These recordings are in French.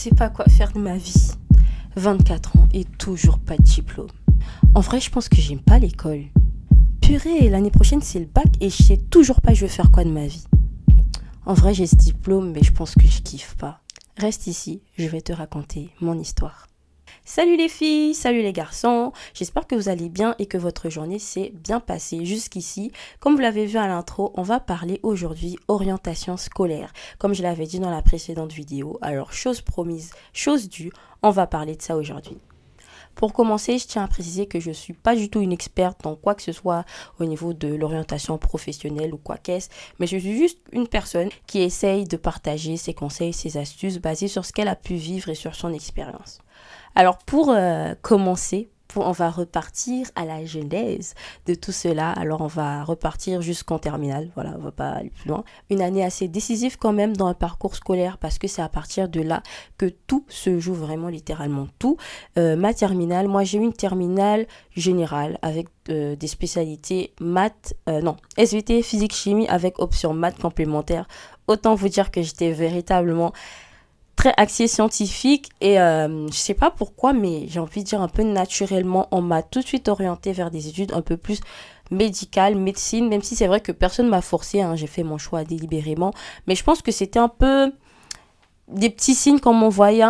sais pas quoi faire de ma vie. 24 ans et toujours pas de diplôme. En vrai, je pense que j'aime pas l'école. Purée, l'année prochaine c'est le bac et je sais toujours pas je veux faire quoi de ma vie. En vrai, j'ai ce diplôme, mais je pense que je kiffe pas. Reste ici, je vais te raconter mon histoire. Salut les filles, salut les garçons, j'espère que vous allez bien et que votre journée s'est bien passée jusqu'ici. Comme vous l'avez vu à l'intro, on va parler aujourd'hui orientation scolaire, comme je l'avais dit dans la précédente vidéo. Alors, chose promise, chose due, on va parler de ça aujourd'hui. Pour commencer, je tiens à préciser que je ne suis pas du tout une experte dans quoi que ce soit au niveau de l'orientation professionnelle ou quoi qu'est-ce, mais je suis juste une personne qui essaye de partager ses conseils, ses astuces basées sur ce qu'elle a pu vivre et sur son expérience. Alors pour commencer, on va repartir à la genèse de tout cela. Alors on va repartir jusqu'en terminale, voilà, on va pas aller plus loin. Une année assez décisive quand même dans un parcours scolaire parce que c'est à partir de là que tout se joue, vraiment littéralement tout. Ma terminale, moi j'ai eu une terminale générale avec des spécialités SVT, physique, chimie avec option maths complémentaire. Autant vous dire que j'étais véritablement très axé scientifique et je sais pas pourquoi, mais j'ai envie de dire un peu naturellement, on m'a tout de suite orienté vers des études un peu plus médicales, médecine, même si c'est vrai que personne m'a forcé, hein, j'ai fait mon choix délibérément, mais je pense que c'était un peu des petits signes qu'on m'envoyait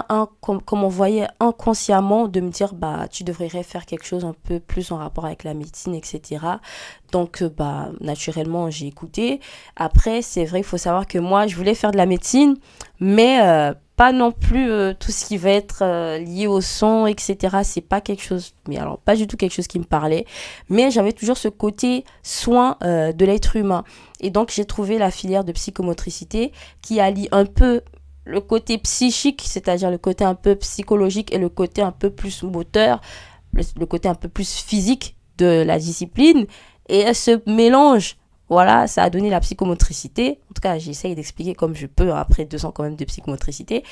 inconsciemment de me dire bah tu devrais faire quelque chose un peu plus en rapport avec la médecine, etc. Donc bah naturellement j'ai écouté. Après c'est vrai, il faut savoir que moi je voulais faire de la médecine, mais pas non plus tout ce qui va être lié au son, etc. C'est pas quelque chose, mais alors pas du tout quelque chose qui me parlait, mais j'avais toujours ce côté soin de l'être humain. Et donc j'ai trouvé la filière de psychomotricité qui allie un peu le côté psychique, c'est-à-dire le côté un peu psychologique et le côté un peu plus moteur, le côté un peu plus physique de la discipline. Et ce mélange, voilà, ça a donné la psychomotricité. En tout cas, j'essaye d'expliquer comme je peux, après 2 ans quand même de psychomotricité.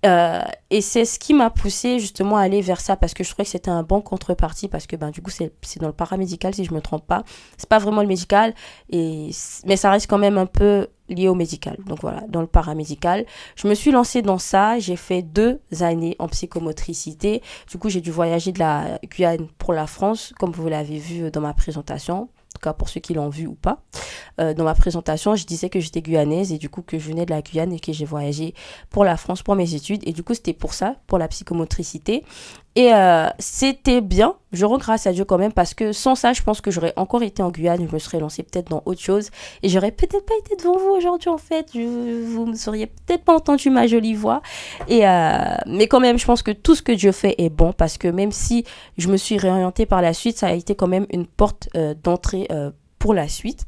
Et c'est ce qui m'a poussé justement à aller vers ça parce que je trouvais que c'était un bon contrepartie parce que du coup c'est dans le paramédical si je me trompe pas. C'est pas vraiment le médical, mais ça reste quand même un peu lié au médical. Donc voilà, dans le paramédical. Je me suis lancée dans ça. J'ai fait 2 années en psychomotricité. Du coup, j'ai dû voyager de la Guyane pour la France, comme vous l'avez vu dans ma présentation. En tout cas pour ceux qui l'ont vu ou pas. Dans ma présentation, je disais que j'étais guyanaise et du coup que je venais de la Guyane et que j'ai voyagé pour la France pour mes études. Et du coup, c'était pour ça, pour la psychomotricité. Et c'était bien, je rends grâce à Dieu quand même parce que sans ça, je pense que j'aurais encore été en Guyane, je me serais lancée peut-être dans autre chose et j'aurais peut-être pas été devant vous aujourd'hui en fait, vous ne seriez peut-être pas entendu ma jolie voix. Mais quand même, je pense que tout ce que Dieu fait est bon parce que même si je me suis réorientée par la suite, ça a été quand même une porte d'entrée pour la suite.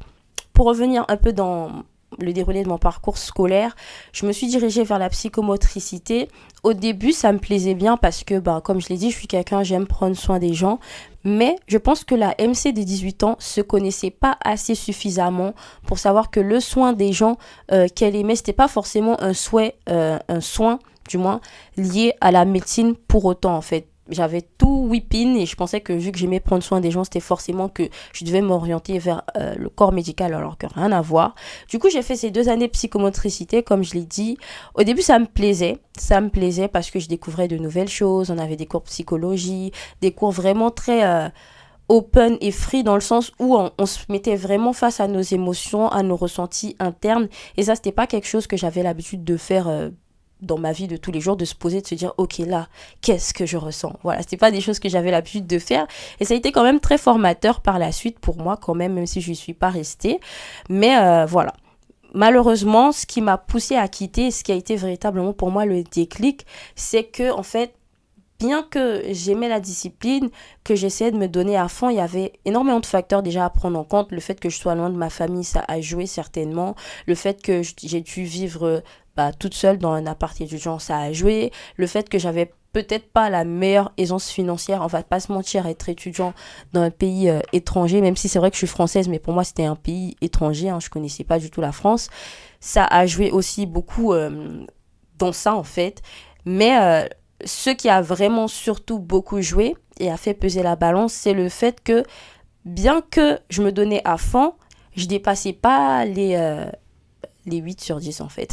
Pour revenir un peu dans le déroulé de mon parcours scolaire, je me suis dirigée vers la psychomotricité. Au début, ça me plaisait bien parce que, comme je l'ai dit, je suis quelqu'un, j'aime prendre soin des gens. Mais je pense que la MC des 18 ans se connaissait pas assez suffisamment pour savoir que le soin des gens qu'elle aimait, c'était pas forcément un soin, du moins, lié à la médecine pour autant, en fait. J'avais tout whipping et je pensais que vu que j'aimais prendre soin des gens, c'était forcément que je devais m'orienter vers le corps médical alors que rien à voir. Du coup, j'ai fait ces 2 années de psychomotricité, comme je l'ai dit. Au début, ça me plaisait parce que je découvrais de nouvelles choses. On avait des cours de psychologie, des cours vraiment très open et free dans le sens où on se mettait vraiment face à nos émotions, à nos ressentis internes. Et ça, c'était pas quelque chose que j'avais l'habitude de faire dans ma vie de tous les jours, de se poser, de se dire ok là, qu'est-ce que je ressens, voilà, c'était pas des choses que j'avais l'habitude de faire et ça a été quand même très formateur par la suite pour moi quand même si je n'y suis pas restée, mais voilà, malheureusement ce qui m'a poussée à quitter, ce qui a été véritablement pour moi le déclic, c'est que en fait bien que j'aimais la discipline, que j'essayais de me donner à fond, il y avait énormément de facteurs déjà à prendre en compte. Le fait que je sois loin de ma famille, ça a joué certainement. Le fait que j'ai dû vivre toute seule dans un appart étudiant, ça a joué. Le fait que j'avais peut-être pas la meilleure aisance financière, on va pas se mentir, être étudiant dans un pays étranger, même si c'est vrai que je suis française, mais pour moi c'était un pays étranger, je connaissais pas du tout la France. Ça a joué aussi beaucoup dans ça en fait. Mais ce qui a vraiment surtout beaucoup joué et a fait peser la balance, c'est le fait que bien que je me donnais à fond, je dépassais pas les 8 sur 10 en fait.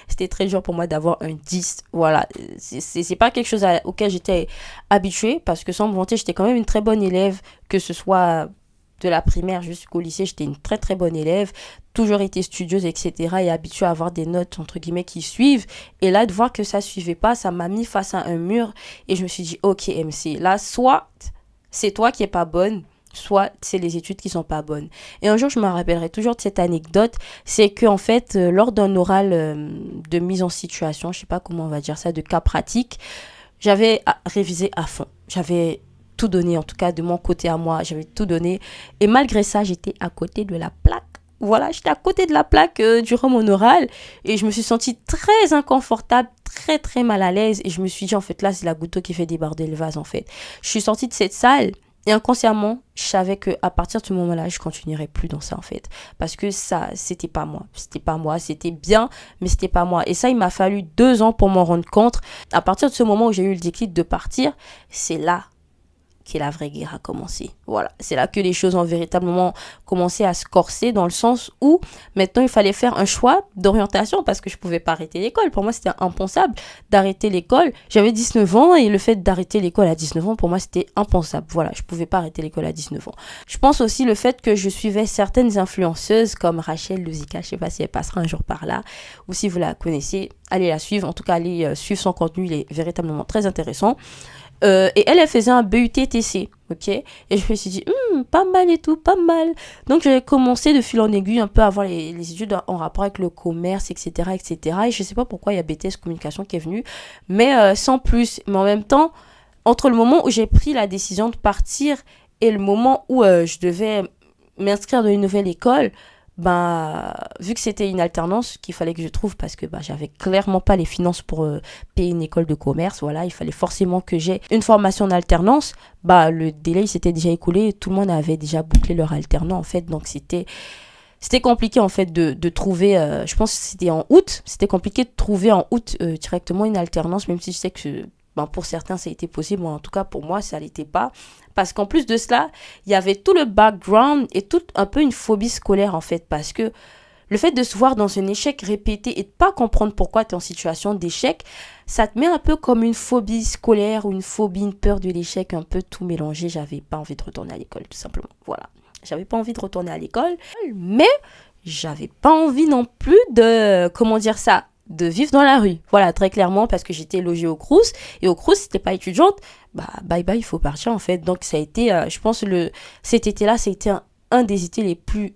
C'était très dur pour moi d'avoir un 10. Voilà, c'est pas quelque chose auquel j'étais habituée parce que sans me vanter, j'étais quand même une très bonne élève, que ce soit de la primaire jusqu'au lycée, j'étais une très très bonne élève, toujours été studieuse, etc. et habituée à avoir des notes entre guillemets qui suivent. Et là, de voir que ça suivait pas, ça m'a mis face à un mur et je me suis dit, ok MC, là, soit c'est toi qui es pas bonne, soit c'est les études qui sont pas bonnes. Et un jour, je me rappellerai toujours de cette anecdote, c'est que en fait, lors d'un oral de mise en situation, je sais pas comment on va dire ça, de cas pratique, j'avais révisé à fond. J'avais tout donné, en tout cas de mon côté à moi, j'avais tout donné. Et malgré ça, j'étais à côté de la plaque. Voilà, j'étais à côté de la plaque durant mon oral et je me suis sentie très inconfortable, très très mal à l'aise et je me suis dit en fait là c'est la goutte d'eau qui fait déborder le vase en fait. Je suis sortie de cette salle et inconsciemment, je savais que à partir de ce moment-là, je continuerais plus dans ça en fait parce que ça c'était pas moi, c'était bien mais c'était pas moi et ça il m'a fallu 2 ans pour m'en rendre compte. À partir de ce moment où j'ai eu le déclic de partir, c'est là que la vraie guerre a commencé. Voilà, c'est là que les choses ont véritablement commencé à se corser dans le sens où maintenant il fallait faire un choix d'orientation parce que je pouvais pas arrêter l'école. Pour moi, c'était impensable d'arrêter l'école. J'avais 19 ans et le fait d'arrêter l'école à 19 ans, pour moi, c'était impensable. Voilà, je pouvais pas arrêter l'école à 19 ans. Je pense aussi le fait que je suivais certaines influenceuses comme Rachel Luzica, je sais pas si elle passera un jour par là ou si vous la connaissez, allez la suivre. En tout cas, allez suivre son contenu, il est véritablement très intéressant. Et elle faisait un BUT-TC, ok. Et je me suis dit, pas mal et tout, pas mal. Donc, j'ai commencé de fil en aiguille un peu à avoir les études en rapport avec le commerce, etc., etc. Et je sais pas pourquoi il y a BTS Communication qui est venu, mais sans plus. Mais en même temps, entre le moment où j'ai pris la décision de partir et le moment où je devais m'inscrire dans une nouvelle école, ben, vu que c'était une alternance qu'il fallait que je trouve parce que j'avais clairement pas les finances pour payer une école de commerce, voilà, il fallait forcément que j'ai une formation en alternance, le délai il s'était déjà écoulé et tout le monde avait déjà bouclé leur alternant en fait, donc c'était compliqué en fait de trouver, je pense que c'était en août, c'était compliqué de trouver en août directement une alternance, même si je sais que pour certains ça a été possible, mais en tout cas pour moi ça l'était pas. Parce qu'en plus de cela, il y avait tout le background et tout un peu une phobie scolaire en fait. Parce que le fait de se voir dans un échec répété et de pas comprendre pourquoi tu es en situation d'échec, ça te met un peu comme une phobie scolaire ou une phobie, une peur de l'échec, un peu tout mélangé. J'avais pas envie de retourner à l'école tout simplement. Voilà. J'avais pas envie de retourner à l'école, mais j'avais pas envie non plus de, comment dire ça, de vivre dans la rue. Voilà, très clairement, parce que j'étais logée au Crous. Et au Crous, si t'es pas étudiante, bye bye, il faut partir en fait. Donc ça a été, je pense, cet été-là, c'était un des étés les plus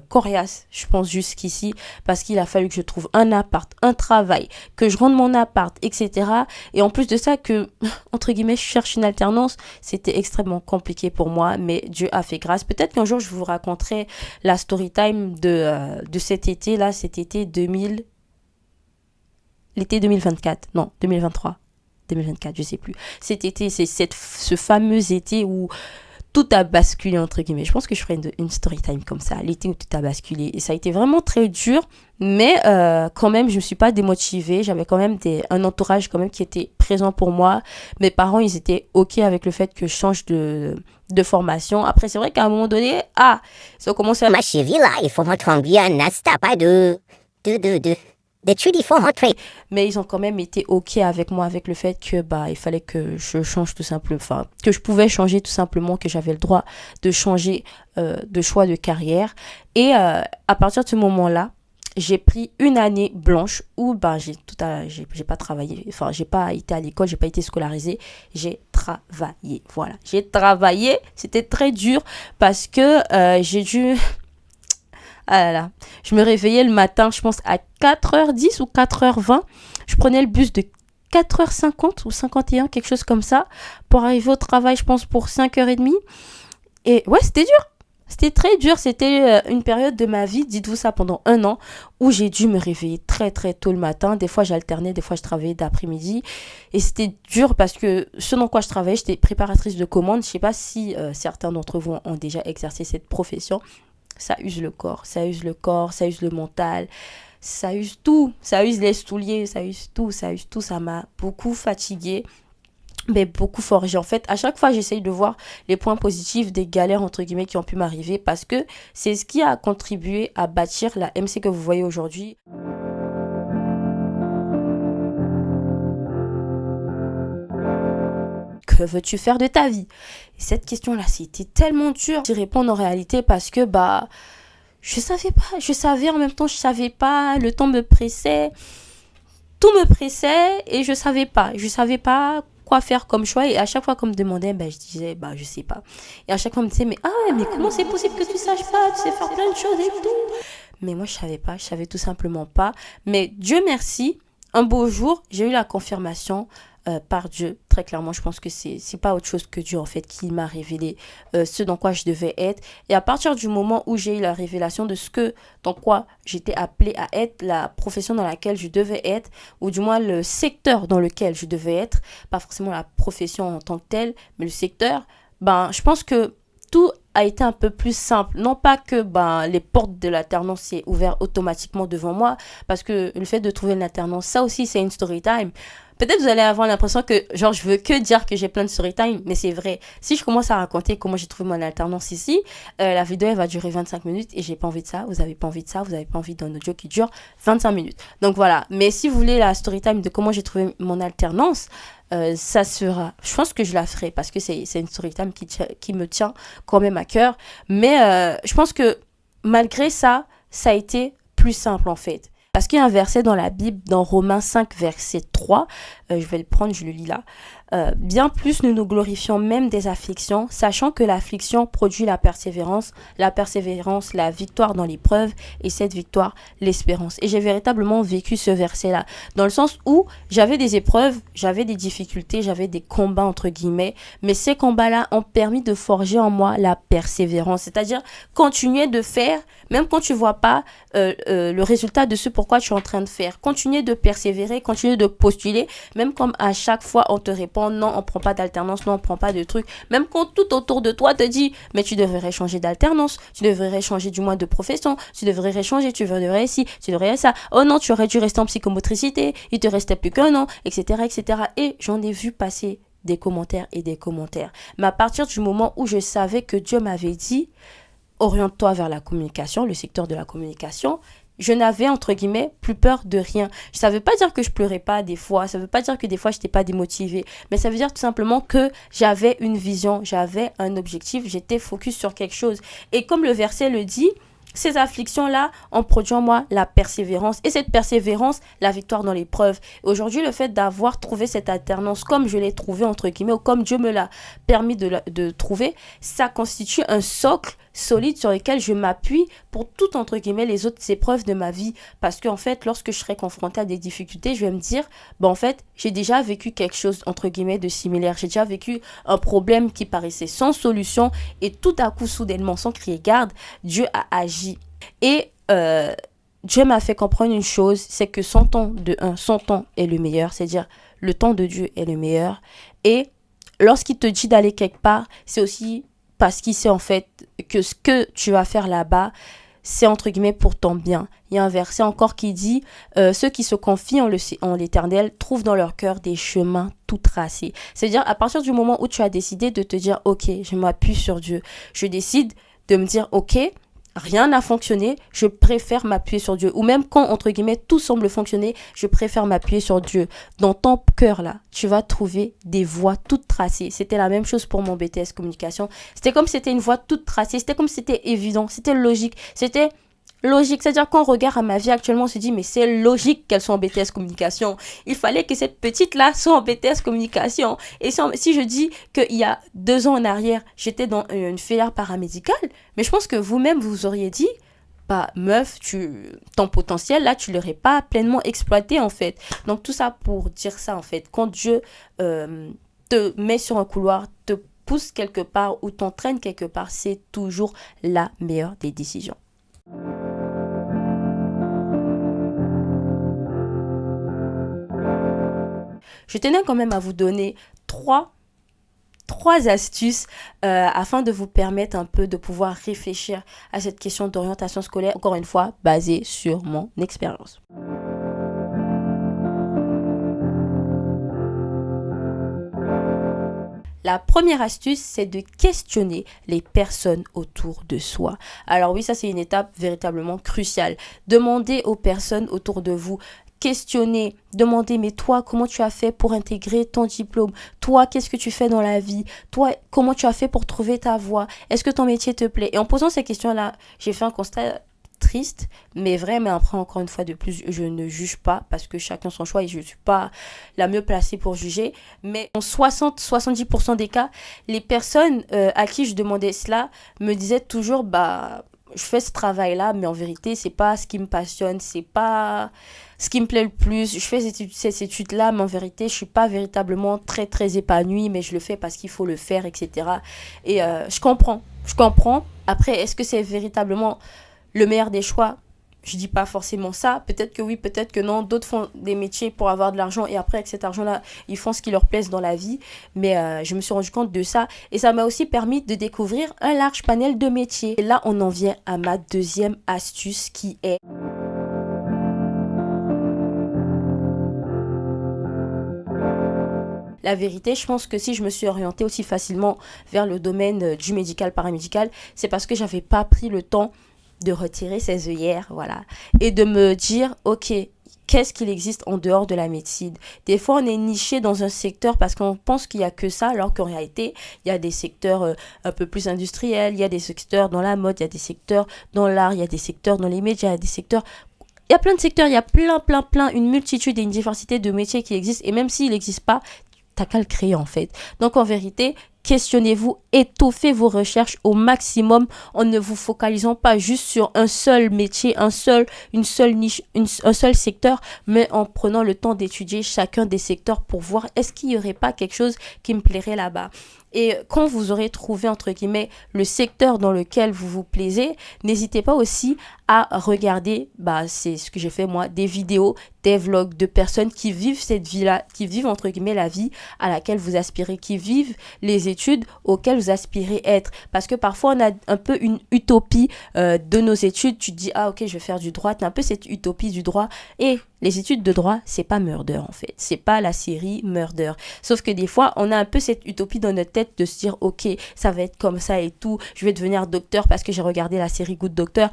coriaces, je pense, jusqu'ici. Parce qu'il a fallu que je trouve un appart, un travail, que je rende mon appart, etc. Et en plus de ça, que, entre guillemets, je cherche une alternance, c'était extrêmement compliqué pour moi. Mais Dieu a fait grâce. Peut-être qu'un jour, je vous raconterai la story time de cet été-là, cet été 2000. L'été 2024, non, 2023, 2024, je sais plus. Cet été, c'est ce fameux été où tout a basculé, entre guillemets. Je pense que je ferai une story time comme ça, l'été où tout a basculé. Et ça a été vraiment très dur, mais quand même, je ne me suis pas démotivée. J'avais quand même un entourage quand même qui était présent pour moi. Mes parents, ils étaient OK avec le fait que je change de formation. Après, c'est vrai qu'à un moment donné, ça a commencé à... Ma chérie, là, il faut rentrer bien, n'est-ce pas d'études, il faut rentrer. Mais ils ont quand même été OK avec moi, avec le fait que il fallait que je change tout simplement, enfin, que je pouvais changer tout simplement, que j'avais le droit de changer de choix de carrière. Et à partir de ce moment-là, j'ai pris une année blanche où j'ai pas travaillé, enfin j'ai pas été à l'école, j'ai pas été scolarisée, j'ai travaillé. Voilà, j'ai travaillé, c'était très dur parce que j'ai dû... Ah là là, je me réveillais le matin, je pense à 4h10 ou 4h20. Je prenais le bus de 4h50 ou 51, quelque chose comme ça, pour arriver au travail, je pense, pour 5h30. Et ouais, c'était dur. C'était très dur. C'était une période de ma vie, dites-vous ça, pendant 1 an, où j'ai dû me réveiller très très tôt le matin. Des fois, j'alternais, des fois, je travaillais d'après-midi. Et c'était dur parce que ce dans quoi je travaillais, j'étais préparatrice de commandes. Je ne sais pas si certains d'entre vous ont déjà exercé cette profession. Ça use le corps, ça use le mental, ça use tout, ça use les souliers, ça use tout, ça m'a beaucoup fatiguée. mais beaucoup forgé. En fait, à chaque fois, j'essaye de voir les points positifs des galères, entre guillemets, qui ont pu m'arriver parce que c'est ce qui a contribué à bâtir la MC que vous voyez aujourd'hui. Que veux-tu faire de ta vie? Et cette question-là, c'était tellement dur d'y répondre en réalité parce que, je savais pas. Je savais, en même temps, je savais pas. Le temps me pressait. Tout me pressait et je savais pas. Je savais pas quoi faire comme choix et à chaque fois qu'on me demandait, je disais, je sais pas. Et à chaque fois on me disait, mais comment c'est possible que tu saches pas? Tu sais faire plein de choses et tout. Mais moi, je savais pas. Je savais tout simplement pas. Mais Dieu merci, un beau jour, j'ai eu la confirmation par Dieu. Très clairement, je pense que c'est pas autre chose que Dieu, en fait, qui m'a révélé ce dans quoi je devais être. Et à partir du moment où j'ai eu la révélation de dans quoi j'étais appelée à être, la profession dans laquelle je devais être, ou du moins le secteur dans lequel je devais être, pas forcément la profession en tant que telle, mais le secteur, je pense que tout a été un peu plus simple. Non pas que les portes de l'alternance s'est ouvert automatiquement devant moi, parce que le fait de trouver une alternance, ça aussi c'est une story time. Peut-être vous allez avoir l'impression que genre je veux que dire que j'ai plein de story time, mais c'est vrai. Si je commence à raconter comment j'ai trouvé mon alternance ici, la vidéo elle va durer 25 minutes et j'ai pas envie de ça, vous avez pas envie de ça, vous avez pas envie d'un audio qui dure 25 minutes. Donc voilà, mais si vous voulez la story time de comment j'ai trouvé mon alternance, ça sera, je pense que je la ferai parce que c'est une story time qui me tient quand même à cœur, mais je pense que malgré ça, ça a été plus simple en fait. Parce qu'il y a un verset dans la Bible, dans Romains 5, verset 3, je vais le prendre, je le lis là. Bien plus nous nous glorifions même des afflictions, sachant que l'affliction produit la persévérance la victoire dans l'épreuve, et cette victoire l'espérance. Et j'ai véritablement vécu ce verset-là, dans le sens où j'avais des épreuves, j'avais des difficultés, j'avais des combats entre guillemets, mais ces combats-là ont permis de forger en moi la persévérance, c'est-à-dire continuer de faire, même quand tu vois pas le résultat de ce pourquoi tu es en train de faire, continuer de persévérer, continuer de postuler, même comme à chaque fois on te répond non, on prend pas d'alternance, non, on prend pas de trucs, même quand tout autour de toi te dit mais tu devrais changer d'alternance, tu devrais changer du moins de profession, tu devrais changer, tu devrais ici, tu devrais ça, oh non, tu aurais dû rester en psychomotricité, il te restait plus qu'un an, etc., etc. Et j'en ai vu passer des commentaires et des commentaires. Mais à partir du moment où je savais que Dieu m'avait dit oriente-toi vers la communication, le secteur de la communication, je n'avais, entre guillemets, plus peur de rien. Ça ne veut pas dire que je pleurais pas des fois, ça ne veut pas dire que des fois je n'étais pas démotivée, mais ça veut dire tout simplement que j'avais une vision, j'avais un objectif, j'étais focus sur quelque chose. Et comme le verset le dit, ces afflictions-là ont produit en moi la persévérance. Et cette persévérance, la victoire dans l'épreuve. Et aujourd'hui, le fait d'avoir trouvé cette alternance comme je l'ai trouvée, entre guillemets, ou comme Dieu me l'a permis de trouver, ça constitue un socle solide sur lequel je m'appuie pour toutes, entre guillemets, les autres épreuves de ma vie. Parce qu'en fait, lorsque je serai confrontée à des difficultés, je vais me dire, en fait, j'ai déjà vécu quelque chose, entre guillemets, de similaire. J'ai déjà vécu un problème qui paraissait sans solution et tout à coup, soudainement, sans crier garde, Dieu a agi. Et Dieu m'a fait comprendre une chose, c'est que son temps est le meilleur, c'est-à-dire le temps de Dieu est le meilleur. Et lorsqu'il te dit d'aller quelque part, c'est aussi parce qu'il sait en fait que ce que tu vas faire là-bas, c'est entre guillemets pour ton bien. Il y a un verset encore qui dit ceux qui se confient en l'Éternel trouvent dans leur cœur des chemins tout tracés. C'est-à-dire à partir du moment où tu as décidé de te dire ok, je m'appuie sur Dieu, je décide de me dire ok, rien n'a fonctionné, je préfère m'appuyer sur Dieu. Ou même quand, entre guillemets, tout semble fonctionner, je préfère m'appuyer sur Dieu. Dans ton cœur, là, tu vas trouver des voies toutes tracées. C'était la même chose pour mon BTS communication. C'était comme si c'était une voie toute tracée. C'était comme si c'était évident. C'était logique. C'était logique. C'est-à-dire qu'on regarde à ma vie actuellement, on se dit, mais c'est logique qu'elle soit en BTS communication. Il fallait que cette petite-là soit en BTS communication. Et si je dis qu'il y a 2 ans en arrière, j'étais dans une filière paramédicale, mais je pense que vous-même, vous auriez dit, meuf, ton potentiel, là, tu l'aurais pas pleinement exploité, en fait. Donc, tout ça pour dire ça, en fait. Quand Dieu te met sur un couloir, te pousse quelque part ou t'entraîne quelque part, c'est toujours la meilleure des décisions. Je tenais quand même à vous donner trois astuces afin de vous permettre un peu de pouvoir réfléchir à cette question d'orientation scolaire, encore une fois, basée sur mon expérience. La première astuce, c'est de questionner les personnes autour de soi. Alors oui, ça c'est une étape véritablement cruciale. Demandez aux personnes autour de vous, questionner, demander, mais toi, comment tu as fait pour intégrer ton diplôme? Toi, qu'est-ce que tu fais dans la vie? Toi, comment tu as fait pour trouver ta voie? Est-ce que ton métier te plaît? Et en posant ces questions-là, j'ai fait un constat triste, mais vrai, mais après, encore une fois de plus, je ne juge pas parce que chacun son choix et je ne suis pas la mieux placée pour juger. Mais en 60-70% des cas, les personnes à qui je demandais cela me disaient toujours, bah, je fais ce travail-là, mais en vérité, c'est pas ce qui me passionne, c'est pas ce qui me plaît le plus. Je fais ces études-là, mais en vérité, je suis pas véritablement très, très épanouie, mais je le fais parce qu'il faut le faire, etc. Et je comprends. Après, est-ce que c'est véritablement le meilleur des choix? Je dis pas forcément ça. Peut-être que oui, peut-être que non. D'autres font des métiers pour avoir de l'argent et après, avec cet argent-là, ils font ce qui leur plaise dans la vie. Mais je me suis rendu compte de ça et ça m'a aussi permis de découvrir un large panel de métiers. Et là, on en vient à ma deuxième astuce qui est la vérité. Je pense que si je me suis orientée aussi facilement vers le domaine du médical paramédical, c'est parce que j'avais pas pris le temps de retirer ses œillères, voilà, et de me dire, ok, qu'est-ce qu'il existe en dehors de la médecine? Des fois, on est niché dans un secteur parce qu'on pense qu'il n'y a que ça, alors qu'en réalité, il y a des secteurs un peu plus industriels, il y a des secteurs dans la mode, il y a des secteurs dans l'art, il y a des secteurs dans les médias, il y a des secteurs... Il y a plein de secteurs, il y a plein, une multitude et une diversité de métiers qui existent, et même s'il n'existe pas, t'as qu'à le créer en fait. Donc en vérité, questionnez-vous, étoffez vos recherches au maximum en ne vous focalisant pas juste sur un seul métier, une seule niche, un seul secteur, mais en prenant le temps d'étudier chacun des secteurs pour voir est-ce qu'il n'y aurait pas quelque chose qui me plairait là-bas. Et quand vous aurez trouvé, entre guillemets, le secteur dans lequel vous vous plaisez, n'hésitez pas aussi à regarder, bah, c'est ce que j'ai fait moi, des vidéos, des vlogs de personnes qui vivent cette vie-là, qui vivent, entre guillemets, la vie à laquelle vous aspirez, qui vivent les études auxquelles vous aspirez être. Parce que parfois, on a un peu une utopie de nos études. Tu te dis, ah ok, je vais faire du droit. Tu as un peu cette utopie du droit. Et les études de droit, c'est pas Murder en fait. C'est pas la série Murder. Sauf que des fois, on a un peu cette utopie dans notre tête de se dire, ok, ça va être comme ça et tout. Je vais devenir docteur parce que j'ai regardé la série Good Doctor.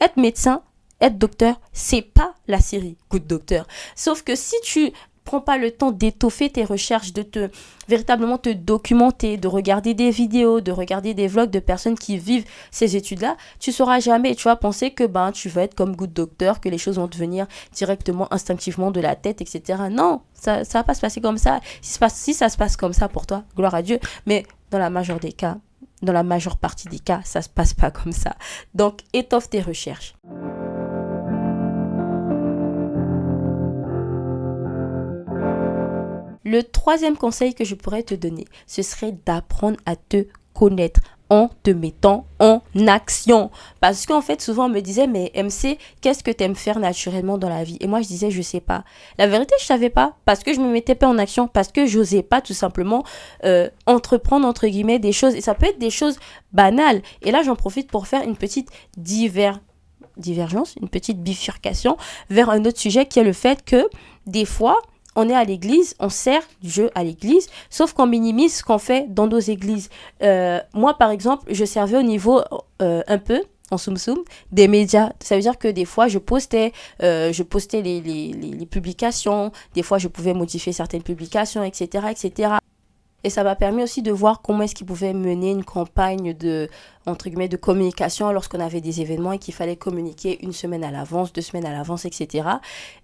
Être médecin, être docteur, c'est pas la série Good Doctor. Sauf que si tu prends pas le temps d'étoffer tes recherches, de véritablement te documenter, de regarder des vidéos, de regarder des vlogs de personnes qui vivent ces études-là, tu sauras jamais. Tu vas penser que tu vas être comme Good Doctor, que les choses vont te venir directement, instinctivement de la tête, etc. Non, ça va pas se passer comme ça. Si ça se passe comme ça pour toi, gloire à Dieu. Mais dans la majeure partie des cas, ça se passe pas comme ça. Donc, étoffe tes recherches. Le troisième conseil que je pourrais te donner, ce serait d'apprendre à te connaître en te mettant en action. Parce qu'en fait, souvent, on me disait, mais MC, qu'est-ce que tu aimes faire naturellement dans la vie? Et moi, je disais, je sais pas. La vérité, je savais pas. Parce que je me mettais pas en action. Parce que j'osais pas, tout simplement, entreprendre, entre guillemets, des choses. Et ça peut être des choses banales. Et là, j'en profite pour faire une petite divergence, une petite bifurcation vers un autre sujet qui est le fait que, des fois, on est à l'église, on sert Dieu à l'église, sauf qu'on minimise ce qu'on fait dans nos églises. Moi, par exemple, je servais au niveau un peu, en soum-soum, des médias. Ça veut dire que des fois, je postais les publications, des fois, je pouvais modifier certaines publications, etc., etc. Et ça m'a permis aussi de voir comment est-ce qu'ils pouvaient mener une campagne entre guillemets, de communication lorsqu'on avait des événements et qu'il fallait communiquer 1 semaine à l'avance, 2 semaines à l'avance, etc.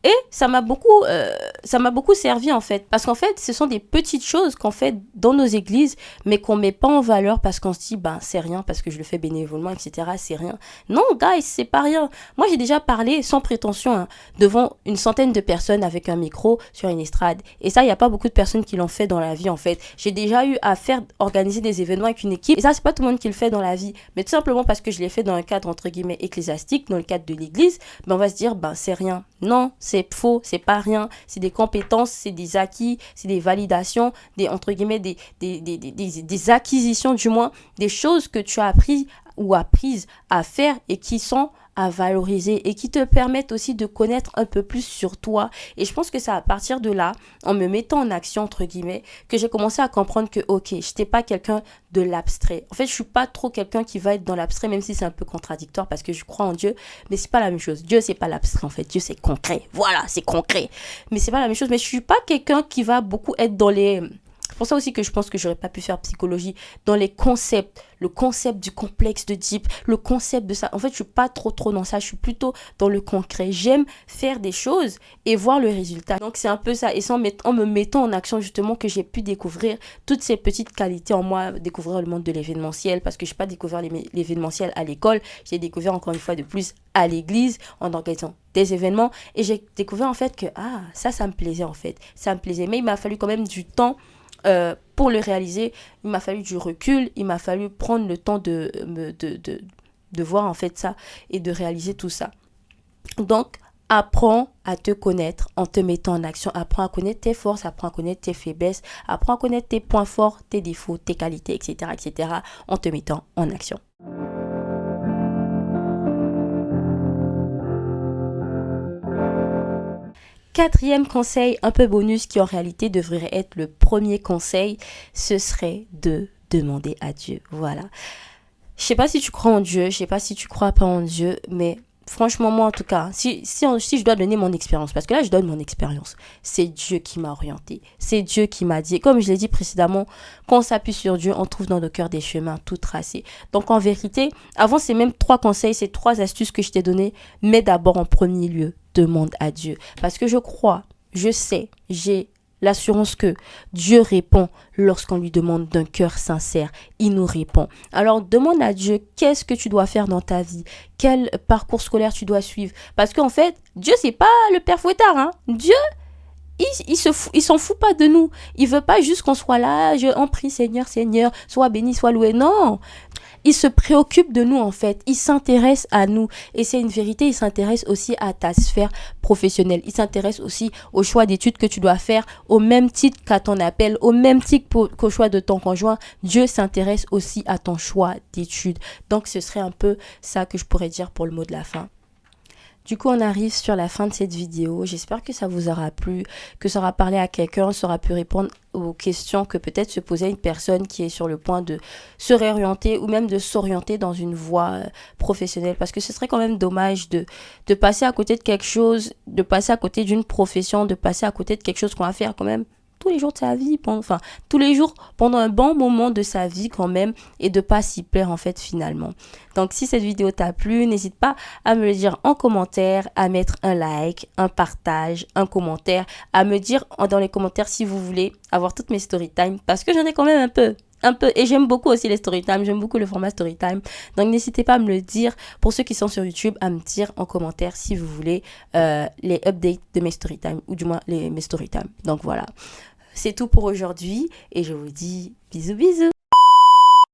Et ça m'a beaucoup servi en fait. Parce qu'en fait, ce sont des petites choses qu'on fait dans nos églises, mais qu'on met pas en valeur parce qu'on se dit, c'est rien, parce que je le fais bénévolement, etc. C'est rien. Non, guys, c'est pas rien. Moi, j'ai déjà parlé, sans prétention, devant une centaine de personnes avec un micro sur une estrade. Et ça, il n'y a pas beaucoup de personnes qui l'ont fait dans la vie en fait. J'ai déjà eu à organiser des événements avec une équipe. Et ça, c'est pas tout le monde qui le fait dans la vie. Mais tout simplement parce que je l'ai fait dans un cadre, entre guillemets, ecclésiastique, dans le cadre de l'église, on va se dire, c'est rien. Non, c'est faux, c'est pas rien. C'est des compétences, c'est des acquis, c'est des validations, entre guillemets, des acquisitions, du moins, des choses que tu as appris ou apprises à faire et qui sont à valoriser et qui te permettent aussi de connaître un peu plus sur toi. Et je pense que c'est à partir de là, en me mettant en action, entre guillemets, que j'ai commencé à comprendre que, ok, je n'étais pas quelqu'un de l'abstrait. En fait, je suis pas trop quelqu'un qui va être dans l'abstrait, même si c'est un peu contradictoire parce que je crois en Dieu, mais c'est pas la même chose. Dieu, c'est pas l'abstrait, en fait. Dieu, c'est concret. Voilà, c'est concret. Mais c'est pas la même chose. Mais je suis pas quelqu'un qui va beaucoup être dans les... C'est pour ça aussi que je pense que j'aurais pas pu faire psychologie dans les concepts, le concept du complexe de Deep, le concept de ça. En fait, je suis pas trop dans ça, je suis plutôt dans le concret. J'aime faire des choses et voir le résultat. Donc c'est un peu ça. Et c'est en me mettant en action justement que j'ai pu découvrir toutes ces petites qualités en moi, découvrir le monde de l'événementiel, parce que je n'ai pas découvert l'événementiel à l'école, j'ai découvert encore une fois de plus à l'église en organisant des événements et j'ai découvert en fait que ça me plaisait en fait. Ça me plaisait, mais il m'a fallu quand même du temps pour le réaliser. Il m'a fallu du recul, il m'a fallu prendre le temps de voir en fait ça et de réaliser tout ça. Donc, apprends à te connaître en te mettant en action. Apprends à connaître tes forces, apprends à connaître tes faiblesses, apprends à connaître tes points forts, tes défauts, tes qualités, etc., en te mettant en action. Quatrième conseil, un peu bonus, qui en réalité devrait être le premier conseil, ce serait de demander à Dieu. Voilà. Je sais pas si tu crois en Dieu, je sais pas si tu crois pas en Dieu, mais franchement, moi en tout cas, si je dois donner mon expérience, parce que là je donne mon expérience, c'est Dieu qui m'a orienté, c'est Dieu qui m'a dit, comme je l'ai dit précédemment, quand on s'appuie sur Dieu, on trouve dans nos cœurs des chemins tout tracés. Donc en vérité, avant ces mêmes 3 conseils, ces 3 astuces que je t'ai données, mais d'abord en premier lieu, demande à Dieu. Parce que je crois, je sais, j'ai l'assurance que Dieu répond lorsqu'on lui demande d'un cœur sincère. Il nous répond. Alors demande à Dieu qu'est-ce que tu dois faire dans ta vie, quel parcours scolaire tu dois suivre. Parce qu'en fait, Dieu c'est pas le père fouettard, hein. Dieu, il s'en fout pas de nous. Il veut pas juste qu'on soit là, je en prie Seigneur, Seigneur, sois béni, sois loué. Non. Il se préoccupe de nous en fait, il s'intéresse à nous et c'est une vérité, il s'intéresse aussi à ta sphère professionnelle, il s'intéresse aussi au choix d'études que tu dois faire au même titre qu'à ton appel, au même titre qu'au choix de ton conjoint. Dieu s'intéresse aussi à ton choix d'études. Donc ce serait un peu ça que je pourrais dire pour le mot de la fin. Du coup, on arrive sur la fin de cette vidéo. J'espère que ça vous aura plu, que ça aura parlé à quelqu'un, ça aura pu répondre aux questions que peut-être se posait une personne qui est sur le point de se réorienter ou même de s'orienter dans une voie professionnelle. Parce que ce serait quand même dommage de passer à côté de quelque chose, de passer à côté d'une profession, de passer à côté de quelque chose qu'on va faire quand même tous les jours de sa vie, tous les jours pendant un bon moment de sa vie quand même et de pas s'y plaire en fait finalement. Donc si cette vidéo t'a plu, n'hésite pas à me le dire en commentaire, à mettre un like, un partage, un commentaire, à me dire dans les commentaires si vous voulez avoir toutes mes story time parce que j'en ai quand même un peu et j'aime beaucoup aussi les story time, j'aime beaucoup le format story time, donc n'hésitez pas à me le dire. Pour ceux qui sont sur YouTube, à me dire en commentaire si vous voulez les updates de mes story time ou du moins mes story time. Donc voilà, c'est tout pour aujourd'hui et je vous dis bisous bisous.